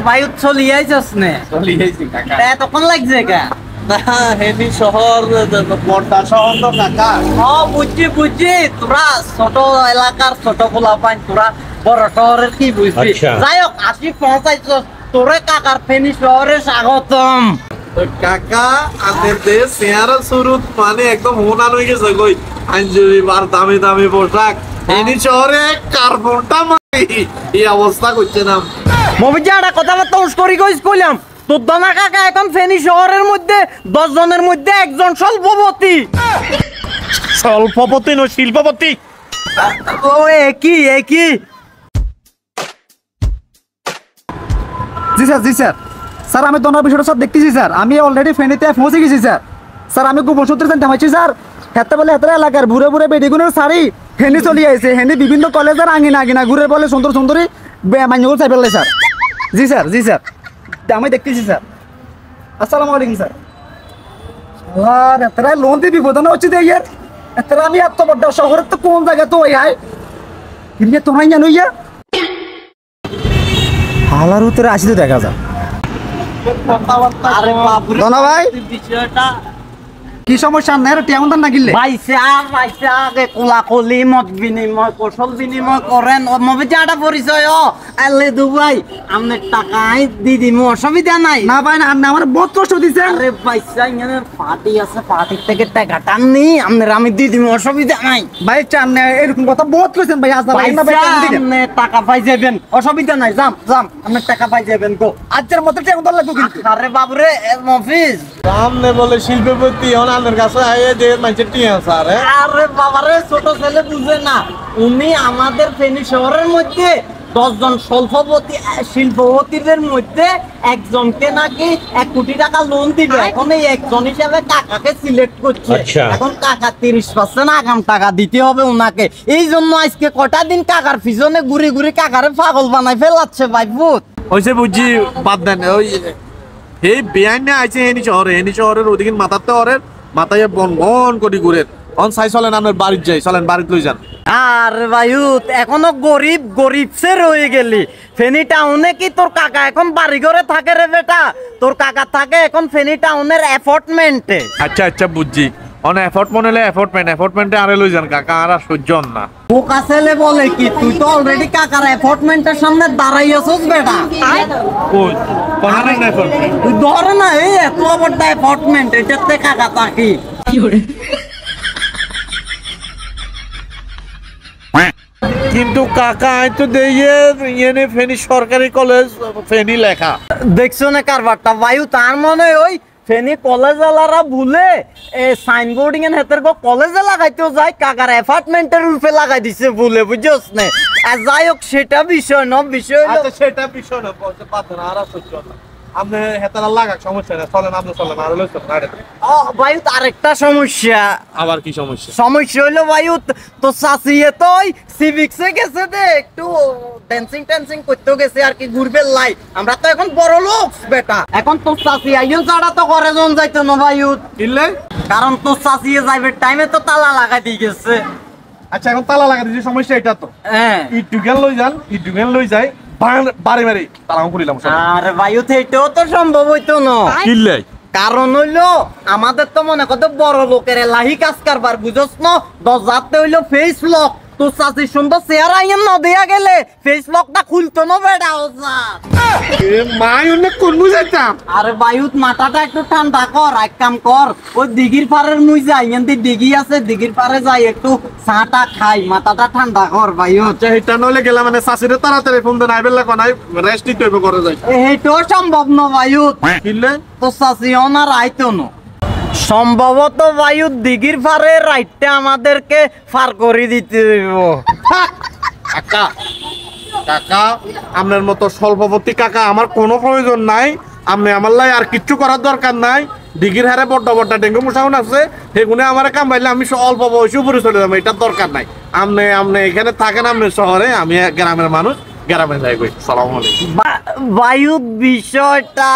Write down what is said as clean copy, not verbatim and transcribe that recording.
বায়ুত চলি আইছস নে চলি আইছি কাকা। এতক্ষণ লাগছে কা? হেনি শহর বড়টা শহর তো কাকা। বুঝছি তোরা ছোট এলাকার ছোট পোলা পাইন তোরা বড় শহরের কি বুঝবি। আচ্ছা। যাই হোক আসি পৌঁছাইছস তোরে কাকার ফেনী শহরে স্বাগতম। তো কাকা আমাদের দেশ চেহারা শুরুত মানে একদম হোনার হয়ে গেছে কই আঞ্জলি বার দামি দামি পোশাক হেনি শহরে কার্বনটা মারি এই অবস্থা করছে না। মবিজা একটা কথাবার্তা উস্করি কইলাম তোর দনা কাকা এখন ফেনী শহরের মধ্যে 10 জনের মধ্যে একজন স্বল্পপতি। স্বল্পপতি নয় শিল্পপতি। ও একই জি স্যার স্যার আমি দোনার বিষয়টা সব দেখতেছি স্যার। আমি অলরেডি ফেনীতে পৌঁছে গেছি স্যার আমি গোপন সূত্রে জানতে পারছি স্যার। হেতে বলে হেতে এলাকার বুড়ে বেডিগুনের শাড়ি হেনি চলি আইছে হেনি বিভিন্ন কলেজের আঙিনা ঘুরে বলে সুন্দরী মাইনগুলো চাই ফেললে স্যার। জি স্যার আমি দেখতেছি স্যার। আসসালামু আলাইকুম স্যার। আর এতটা লোন দিয়ে বিপদ না হচ্ছে ইয়ার এতটা আমি এত বড় শহরের তো কোন জায়গা তো ওই আয় কিন্তু তোমায় জানো ইয়া হালার উত্তরে আসি তো দেখা যায়। আরে বাপরে দনা ভাই বিষয়টা কি সমস্যা নেই টেমন না গিলে ভাইসা আগে কোলাকুলি মত বিনিময় কৌশল বিনিময় করেন মবিজাটা পরিচয় আলে দুবাই আমনে টাকাই দি দিম অসুবিধা নাই। না ভাই না আমার বহুত কষ্ট দিছে। আরে ভাইসা এখানে পার্টি আছে পার্টি থেকে টাকা টাননি আমনে আমি দি দিম অসুবিধা নাই। ভাই চান না এরকম কথা বহুত কইছেন ভাই আজ না ভাই না ভাই টাইম দিবেন আপনি টাকা পাই যাবেন অসুবিধা নাই যাম আপনি টাকা পাই যাবেন গো আজকের মতো টেমন দল লাগবে কিন্তু। আরে বাবুরে মফিজ সামনে বলে শিল্পপতি ওনাদের কাছে আয়ে যে মানুষের টিয়া স্যার আরে বাবারে ছোট ছেলে বুঝে না উনি আমাদের ফেনী শহরের মধ্যে 10 জন শিল্পপতিদের মধ্যে একজনকে নাকি 1 কোটি টাকা লোন দিবে। এখন এই একজন হিসাবে কাকাকে সিলেক্ট করছে। আচ্ছা। এখন কাকা 30% আগাম টাকা দিতে হবে ওনাকে। এই জন্য আজকে কটা দিন কাকার পিছনে ঘুরে কাকারে পাগল বানাই ফেলাচ্ছে ভাই ভূত। ওইসে বুঝছি বাদ দেন ওই এই বেআইন না আইছে হেনি শহরের ওদিকে মাথাতে ওরের মাথায় বন করি ঘুরে অন সাই চলেন আপনার বাড়ির যাই চলেন বাড়িতে লই যান। আর ভাইউত এখনো গরিব সে রয়ে গেলি। ফেনী টাউনে কি তোর কাকা এখন বাড়ি ঘরে থাকে রে বেটা? তোর কাকা থাকে এখন ফেনী টাউনের অ্যাপার্টমেন্টে। আচ্ছা বুঝছি অন অ্যাপার্টমেন্টে আরে লই যান কাকা আর সহ্য হন না। বোকা ছেলে বলে কি তুই তো অলরেডি কাকার অ্যাপার্টমেন্টের সামনে দাঁড়াই আছিস বেটা। কই কোন অ্যাপার্টমেন্ট তুই ধর না এই এত বড় অ্যাপার্টমেন্ট এটাতে কাকা থাকি। কিন্তু কাকা আই তো দেইয়ে ইয়েনে ফেনী সরকারি কলেজ ফেনী লেখা দেখছো না কারবারটা বায়ু তার মনে ওই ফেনী কলেজ আলারা ভুলে সাইনবোর্ডিং এর হেতের কলেজে লাগাইতেও যায় কাকার অ্যাপার্টমেন্টের রূপে লাগাই দিছে ভুলে বুঝছস না। আর যাই হোক সেটা বিষয় হলো আচ্ছা সেটা বিষয় না বলতে পারতেন আর সহ্য না আপনি হেতারা লাগা সমস্যা না চলেন আপনি চলেন আর লই চলেন। ও বায়ু আরেকটা সমস্যা আবার কি সমস্যা হইলো বায়ু তো চাচিয়ে তো সিভিক্সে গেছে দে একটু ড্যান্সিং করতে গেছে আর কি ঘুরবে লাই। আমরা তো এখন বড় লোক বেটা এখন তো চাচি আইন ছাড়া তো করে জন যাইতো না বায়ু কিনলে কারণ তো চাচিয়ে যাইবে টাইমে তো তালা লাগাই দিয়ে গেছে। আচ্ছা এখন তালা লাগা দিয়েছে সমস্যা এটা তো হ্যাঁ ইটুগেন লই যাই বাড়ি তালা করিলাম আরে বায়ু এটাও তো সম্ভব হইতো না। কিনলে কারণ হইলো আমাদের তো মনে কত বড় লোকের লাহি কাজ কারবার বুঝছ না দরজাতে হইলো ফেস লক তো চাচি সুন্দর চেহারা আইন না দেয়া গেলে ফেস লকটা খুলতো না বেটা ওজা। মাই অনেক কোন যাইতাম আরে বায়ুত মাথাটা একটু ঠান্ডা কর এক কাম কর ওই দিঘির পাড়ের মুই যাই এনদি দিঘি আছে দিঘির পাড়ে যাই একটু চাটা খাই মাথাটা ঠান্ডা কর বায়ু। আচ্ছা এটা নইলে গেলাম মানে চাষিরে তাড়াতাড়ি ফোন দেন আইবেল লাগো নাই রেস্ট নিতে হইব করে যাই এইটাও সম্ভব না বায়ুত কিনলে তো চাচি অনার আইতো না সম্ভবত বায়ু দিঘির পারে রাইটটা আমাদেরকে পার করে দিতে হইব। কাকা কাকা আপনার মতো স্বল্পপতি কাকা আমার কোনো প্রয়োজন নাই। আপনি আমার লাই আর কিচ্ছু করার দরকার নাই। দিঘির হারে বড় ডেঙ্গু মশাউন আছে সেগুনে আমার কাম পাইলে আমি অল্প বয়সে উপরে চলে যাবো এটার দরকার নাই। আপনি এখানে থাকেন আপনি শহরে আমি গ্রামের মানুষ গ্রামে যাই। সালাম আলাইকুম। বায়ু বিষয়টা